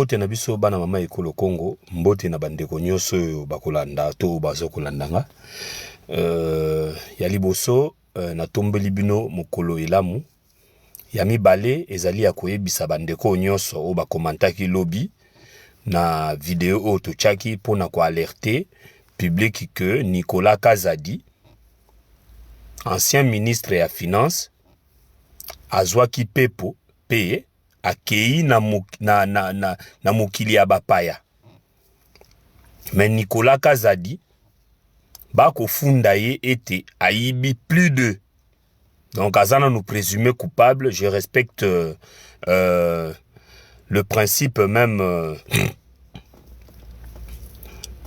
mbote na biso bana mama ekolo Congo, mbote na bandeko nyonso bakolanda to bazokolandanga. Ya liboso na tombeli bino mokolo elamu. Ya mibale ezali ya koyebisa bandeko nyonso o bakomantaki lobby na video o tochaki pona ko alerter public que Nicolas Kazadi, ancien ministre ya finance, azwaki pepo paye akei na mokili ya bapaya. Mais Nicolas Kazadi bako funda ye ete aibi plus de. Donc Azana nous présumer coupable. Je respecte le principe même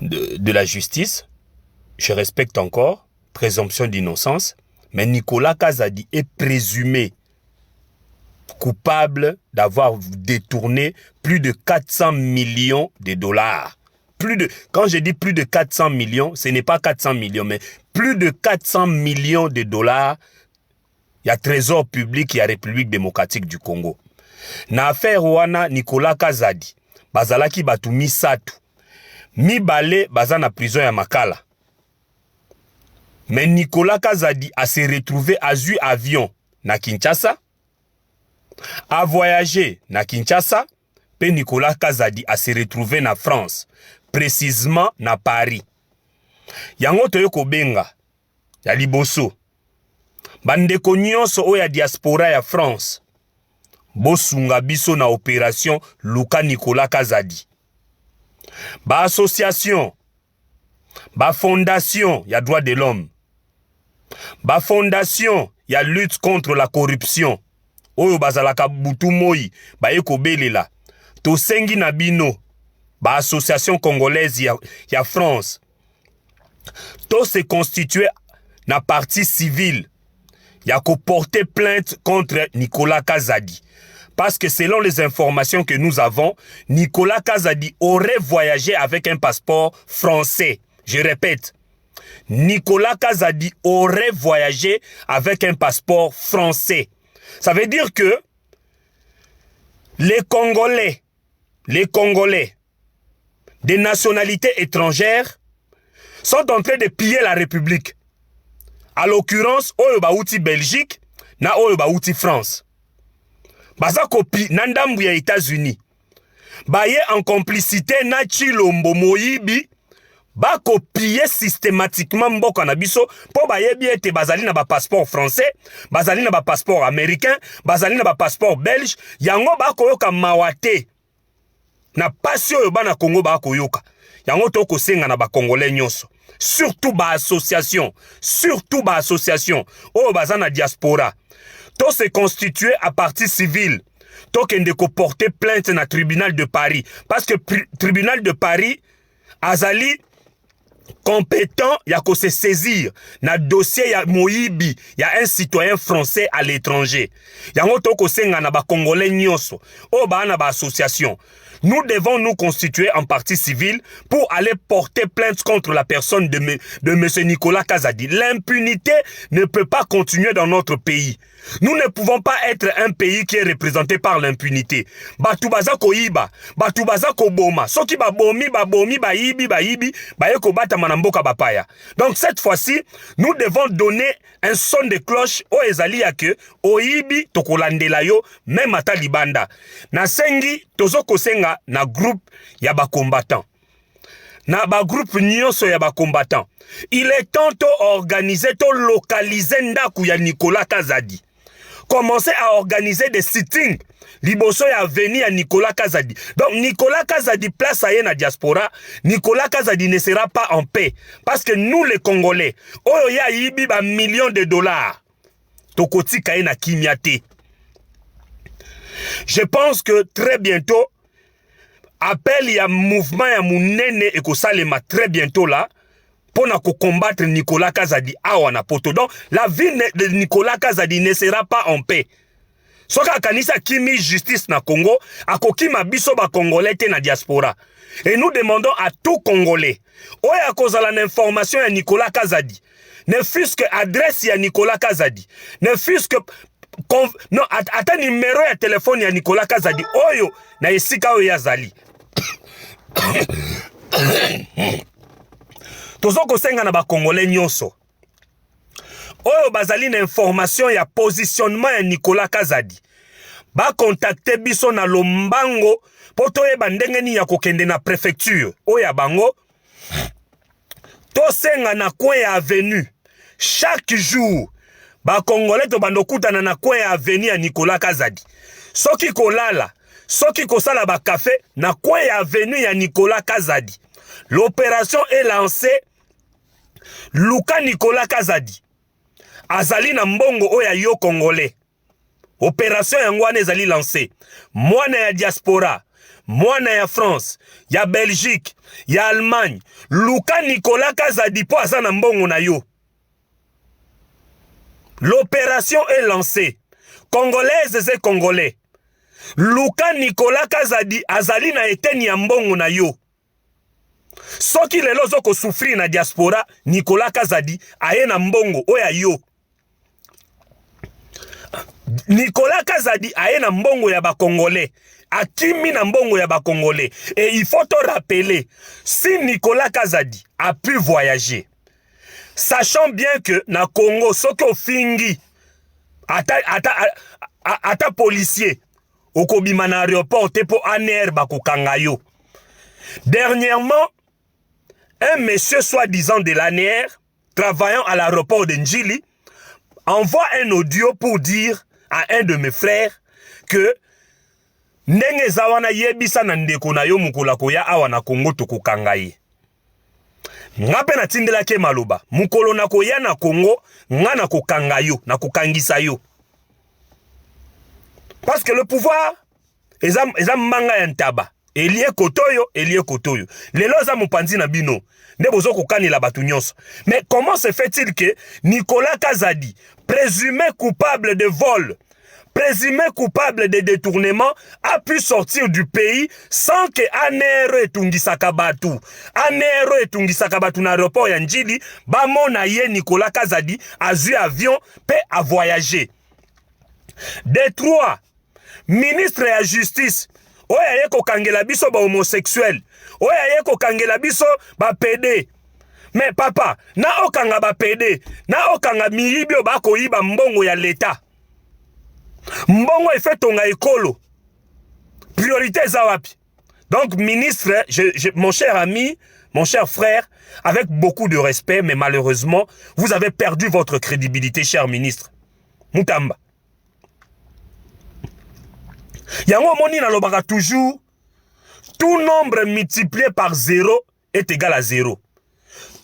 de la justice. Je respecte encore présomption d'innocence. Mais Nicolas Kazadi est présumé coupable d'avoir détourné plus de 400 millions de dollars. Quand je dis plus de 400 millions, ce n'est pas 400 millions, mais plus de 400 millions de dollars. Il y a trésor public, il y a République démocratique du Congo. Na affaire wana Nicolas Kazadi, bazalaki batu misatu. Mibale baza na prison ya Makala. Mais Nicolas Kazadi a se retrouvé à zu avion na Kinshasa, a voyagé na Kinshasa, pe Nicolas Kazadi a se retrouvé na France, précisément na Paris. Yango toyoko benga, ya liboso. Bandeko nyonso oya diaspora ya France, bosunga biso na opération Luka Nicolas Kazadi. Ba association, ba fondation ya droit de l'homme, ba fondation ya lutte contre la corruption, oyo bazalaka butu moi, ba eko belela, to sengi na bino, ba association congolaise ya France, to se constituer na partie civile, ya ko porter plainte contre Nicolas Kazadi. Parce que selon les informations que nous avons, Nicolas Kazadi aurait voyagé avec un passeport français. Je répète, Nicolas Kazadi aurait voyagé avec un passeport français. Ça veut dire que les Congolais des nationalités étrangères sont en train de piller la République. À l'occurrence, oyo bauti Belgique, na oyo bauti France. Baza kopi nandambu ya États-Unis. Baye en complicité na Chilombo Moyibi, ba copier systématiquement mboka na biso po baye bi ete bazali na ba passeport français, bazali na ba passeport américain, bazali na ba passeport belge, yango ba koyoka mawate. Na passion yo bana Congo ba koyoka. Yango to ko senga na ba congolais nyonso. Surtout ba association, oh bazana diaspora. To se constituer à partie civile. To kende ko porter plainte na tribunal de Paris. Parce que tribunal de Paris, azali compétent, ya ko se saisir na dossier ya Moyibi, ya un citoyen français à l'étranger. Yango to ko senga na ba congolais nyonso, oh ba na ba association. Nous devons nous constituer en partie civile pour aller porter plainte contre la personne de M. Nicolas Kazadi. L'impunité ne peut pas continuer dans notre pays. Nous ne pouvons pas être un pays qui est représenté par l'impunité. Batubaza ko iba, batubaza ko boma. Soki ba bomi, ba ibi, ba yeko bata manamboka bapaya. Donc cette fois-ci, nous devons donner un son de cloche au ezali ya ke o ibi tokolandela yo même ata libanda. Na sengi tozoko senga na groupe ya ba combattant. Na ba groupe nyonso ya ba combattant. Il est temps to organiser, to localiser ndaku ya Nicolas Kazadi. Commencer à organiser des sittings. Liboso ya veni à Nicolas Kazadi. Donc Nicolas Kazadi place à na diaspora. Nicolas Kazadi ne sera pas en paix. Parce que nous les Congolais, oyo ya yibi ba millions de dollars. Tokoti kaye na kimiate. Je pense que très bientôt, appel ya mouvement ya munene et ko salema très bientôt là, pour combattre Nicolas Kazadi awa na poto. Donc la vie de Nicolas Kazadi ne sera pas en paix. Soka kanisa kimi justice na Congo, akoki mabiso ba Congolais te na diaspora. Et nous demandons à tout Congolais, oya kozala na information ya Nicolas Kazadi, ne fût-ce que adresse ya Nicolas Kazadi, ne fût-ce que non, ata numéro ya téléphone ya Nicolas Kazadi oyo na esika oyo yazali. Tozo kosenga na ba Congolais nyonso oyo bazali na information ya positionnement ya Nicolas Kazadi ba contacter biso na lombango po toyeba ndenge nini ya kokende na préfecture oyo ya bango. Tosenga na coin ya avenue chaque jour ba Congolais to bando kutana na coin ya avenue ya Nicolas Kazadi. Soki kolala, soki kosala ba café na coin ya avenue ya Nicolas Kazadi. L'opération est lancée. Luka Nicolas Kazadi azali na mbongo oya yo Congolais. Opération yango wana ezali lancée. Mwana ya diaspora, mwana ya France, ya Belgique, ya Allemagne. Luka Nicolas Kazadi po aza na mbongo na yo. L'opération est lancée. Congolaises et Congolais. Luka Nicolas Kazadi azali na eteni ya mbongo na yo. Soki lelo zoko souffrir na diaspora, Nicolas Kazadi aye na mbongo oya yo. Nicolas Kazadi aye na mbongo ya ba Congolais. Akimi na mbongo ya ba Congolais. Et il faut te rappeler, si Nicolas Kazadi a pu voyager, sachant bien que na Congo, soki ofingi ata policier okobima na aéroport te po ANR bakokanga yo. Dernièrement, un monsieur soi-disant de l'ANR, travaillant à l'aéroport de Njili, envoie un audio pour dire à un de mes frères que ndenge zawana yebisa na ndeko na yo mukula koya awa na Congo tokokanga ye. Nga pe na tindela ke maloba, mukolo na koya na Congo, nga na kokanga yo, na kokangisa yo. Parce que le pouvoir, eza manga ya ntaba. Elie kotoyo, elie kotoyo. Lelo za mupanzi na bino. Ne bozo kokani la batu nyonso. Mais comment se fait-il que Nicolas Kazadi, présumé coupable de vol, présumé coupable de détournement, a pu sortir du pays sans que ANR etungisaka batu. ANR etungisaka batu na aéroport ya Njili, ba mona ye Nicolas Kazadi a eu avion pe a voyager. Détroit, ministre de la justice, oya ye kokangela biso ba homosexuel, oya ye kokangela biso ba PD. Mais papa, na okanga ba PD, na okanga miyibio ba koyiba mbongo ya l'État. Mbongo fait tonga ekolo. Priorité za wapi. Donc ministre, mon cher ami, mon cher frère, avec beaucoup de respect, mais malheureusement, vous avez perdu votre crédibilité, cher ministre. Mutamba. Yango moni na lobaka toujours, tout nombre multiplié par 0 est égal à 0.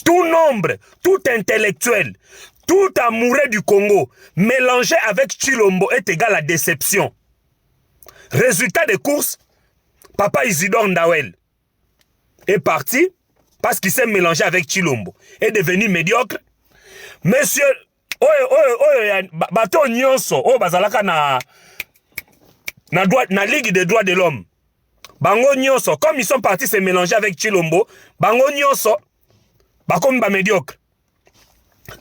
Tout nombre, tout intellectuel, tout amoureux du Congo mélangé avec Chilombo est égal à déception. Résultat des courses, Papa Isidore Ndawel est parti parce qu'il s'est mélangé avec Chilombo. Est devenu médiocre. Monsieur, bato nyonso, bazalaka na Ligue des droits de l'homme. Bango nyonso, comme ils sont partis se mélanger avec Chilombo, bango nyonso, bakom ba médiocre.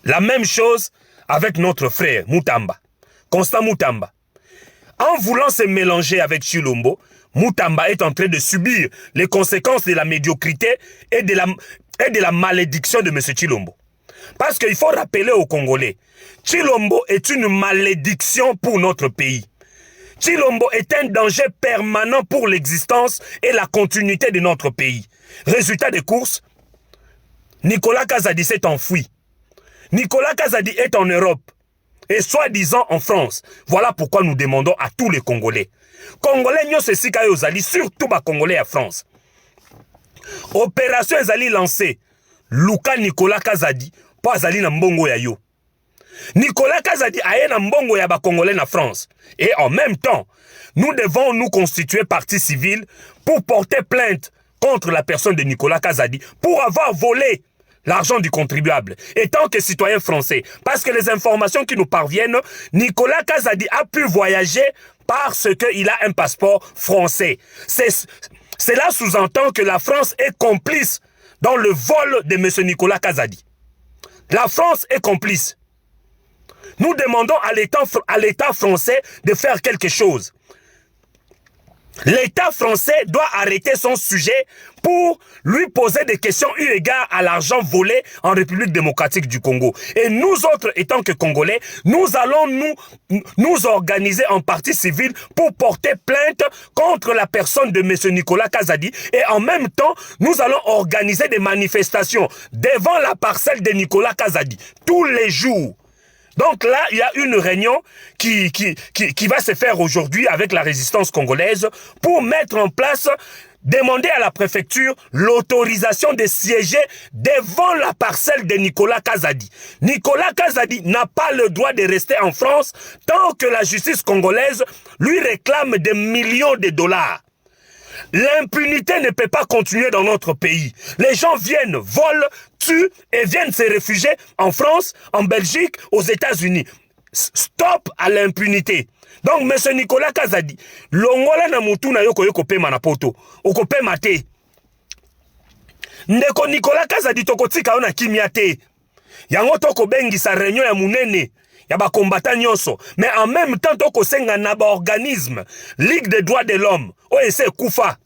La même chose avec notre frère Mutamba, Constant Mutamba. En voulant se mélanger avec Chilombo, Mutamba est en train de subir les conséquences de la médiocrité et de la malédiction de M. Chilombo. Parce qu'il faut rappeler aux Congolais, Chilombo est une malédiction pour notre pays. Chilombo est un danger permanent pour l'existence et la continuité de notre pays. Résultat des courses, Nicolas Kazadi s'est enfoui. Nicolas Kazadi est en Europe et soi-disant en France. Voilà pourquoi nous demandons à tous les Congolais. Congolais nyo se sika yo zali, surtout ba Congolais à France. Opération ezali lancée. Luka Nicolas Kazadi po azali na mbongo ya yo. Nicolas Kazadi aye na mbongo ya ba Congolais na France. Et en même temps, nous devons nous constituer partie civile pour porter plainte contre la personne de Nicolas Kazadi pour avoir volé l'argent du contribuable, étant que citoyen français. Parce que les informations qui nous parviennent, Nicolas Kazadi a pu voyager parce qu'il a un passeport français. Cela sous-entend que la France est complice dans le vol de M. Nicolas Kazadi. La France est complice. Nous demandons à l'État français de faire quelque chose. L'État français doit arrêter son sujet pour lui poser des questions eu égard à l'argent volé en République démocratique du Congo. Et nous autres, étant que Congolais, nous allons nous organiser en partie civile pour porter plainte contre la personne de M. Nicolas Kazadi. Et en même temps, nous allons organiser des manifestations devant la parcelle de Nicolas Kazadi tous les jours. Donc là, il y a une réunion qui va se faire aujourd'hui avec la résistance congolaise pour mettre en place, demander à la préfecture l'autorisation de siéger devant la parcelle de Nicolas Kazadi. Nicolas Kazadi n'a pas le droit de rester en France tant que la justice congolaise lui réclame des millions de dollars. L'impunité ne peut pas continuer dans notre pays. Les gens viennent, volent, tuent et viennent se réfugier en France, en Belgique, aux États-Unis. Stop à l'impunité. Donc, M. Nicolas Kazadi, longola na mutu na yoko yoko pema na poto, oko pema te. Ndeko Nicolas Kazadi tokotika ona kimia te. Yango toko bengi sa réunion ya munene. Ya ba combattant nyonso. Mais en même temps, toko senga na ba organisme, Ligue des droits de l'homme, OEC Koufa.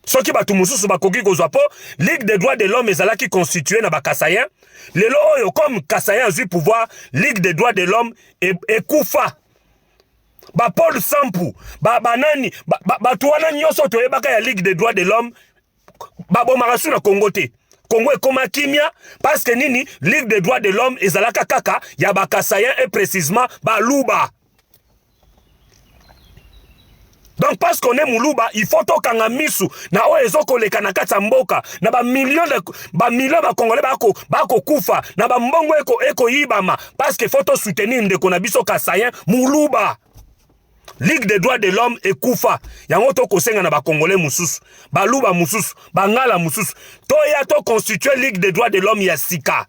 Soki batu mususu bakoki kozwa po, Ligue des droits de l'homme ezalaki constitué na ba Kasayen. Lelo oyo comme Kasayen azui pouvoir, Ligue des droits de l'homme et Koufa. Ba Paul Sampu, ba nani, ba tuwana nyonso toyebaka ya Ligue des droits de l'homme, ba bomarasu na Congo te. Congo est comme kimia parce que nini Ligue des droits de l'homme ezalaka kaka ya ba Kasayen et précisément ba Luba. Donc parce qu'on est Moulouba, il faut tokanga misu na oezoko le kanakata mboka na ba millions ba congolais bako kufa na ba mbongo eko yibama parce que faut to soutenir ndeko na biso Kasayen Moulouba. Ligue des droits de l'homme et Koufa. Yango to kosenga na ba congolais mususu, ba Luba mususu, ba ngala mususu. To ya to constituer Ligue des droits de l'homme ya sika.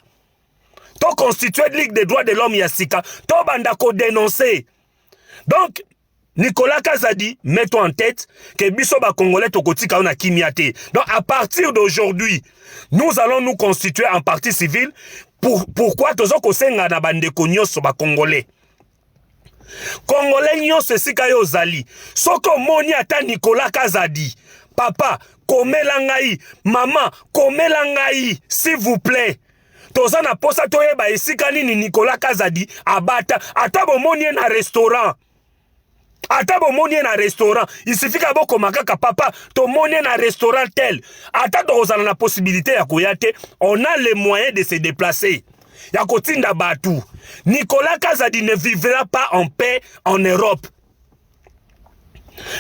To constituer Ligue des droits de l'homme ya sika. To banda ko dénoncer. Donc Nicolas Kazadi, mets-toi en tête que biso ba congolais tokotika ona kimiate. Donc à partir d'aujourd'hui, nous allons nous constituer en partie civile. Pourquoi tozo kosenga na bandeko nyonso ba congolais? Congolais nyonso esika yo zali. Soko moni ata Nicolas Kazadi. Papa, komela ngai. Maman, komela ngai. S'il vous plaît. Toza na posa toyeba esika nini Nicolas Kazadi abata. Ata bomoni na restaurant. Ata bomoni na restaurant. Il suffit ka boko makaka papa. To moni na restaurant tel. Ata tozana na possibilité ya koyate. On a les moyens de se déplacer. Yakotinda Batou. Nicolas Kazadi ne vivra pas en paix en Europe.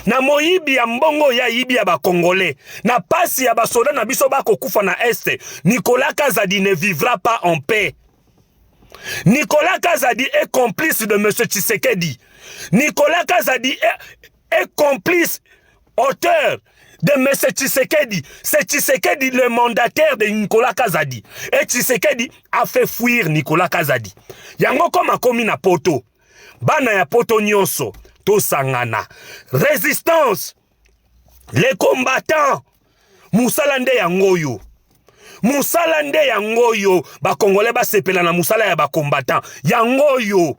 Na moyibi ya mbongo ya yibi ya ba Congolais. Na pasi ya ba soda na biso ba kokufa na Este. Nicolas Kazadi ne vivra pas en paix. Nicolas Kazadi est complice de M. Tshisekedi. Nicolas Kazadi est complice, auteur de M. Tshisekedi. C'est Tshisekedi le mandataire de Nicolas Kazadi. Et Tshisekedi a fait fuir Nicolas Kazadi. Yango koma komi na poto. Bana ya poto nyonso. To sangana. Résistance. Les combattants. Musala nde yangoyo. Musala nde yangoyo. Ba Congolais ba sepela na musala ya ba combattants. Yangoyo.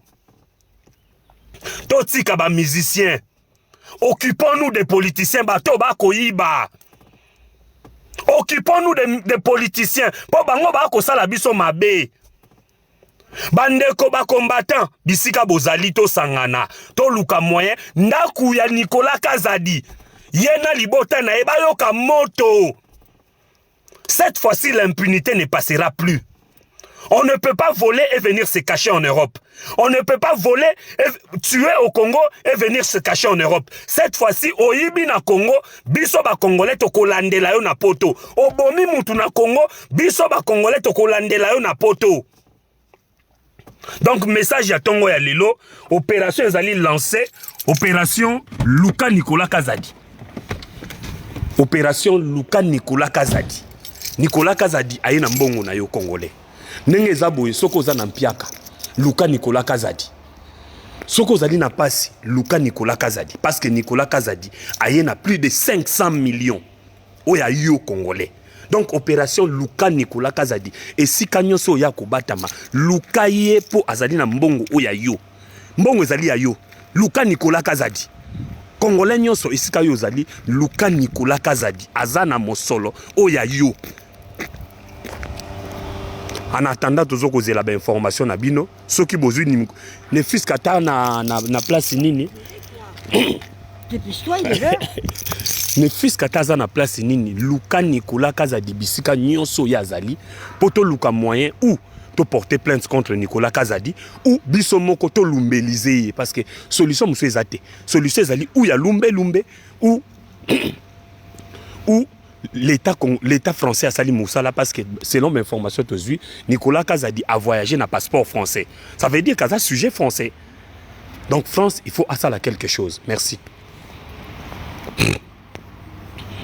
To tika ba musiciens. Occupons-nous des politiciens, bato bako yiba. Occupons-nous des politiciens. Po bango bako sala biso mabe. Bandeko ba combattant, bisika bozali to sangana, to luka moyen, ndaku ya Nicolas Kazadi. Yena libota na eba yoka moto. Cette fois-ci, l'impunité ne passera plus. On ne peut pas voler et venir se cacher en Europe. On ne peut pas voler, et tuer au Congo et venir se cacher en Europe. Cette fois-ci, au Ibi na Congo, biso ba Congolais toko landela yo na poto. Au Bomi mutu na Congo, biso ba Congolais toko landela yo na poto. Donc, message ya Tongo ya Lilo, opération ezali lancée, opération Luka Nicolas Kazadi. Opération Luka Nicolas Kazadi. Nicolas Kazadi aye na mbongo na yo Congolais. Nenge zaboye soko za na mpiaka Luka Nicolas Kazadi. Soko zali na pasi Luka Nicolas Kazadi parce que Nicolas Kazadi aye na plus de 500 millions oya yo Congolais. Donc opération Luka Nicolas Kazadi. Et si Kanyoso ya kobatama, Luka ye po azali na mbongo oya yo. Mbongo ezali ya yo. Luka Nicolas Kazadi. Congolais nyonso esika yo zali Luka Nicolas Kazadi. Azana mosolo oya yo. En attendant toujours causer la information na bino, ceux qui besoin ne fils kata na place nini. Ne fils kata na place nini. Luka Nicolas Kazadi bisika nyonso ya zali poto luka moyen ou to porter plainte contre Nicolas Kazadi ou biso moko to lumbeliser parce que solution muso ezate. Solution ezali ou ya lumbe ou ou l'État français a sali Moussala parce que selon mes informations aujourd'hui, Nicolas Kazadi a voyagé dans passeport français. Ça veut dire qu'il y a un sujet français. Donc France, il faut à ça quelque chose. Merci.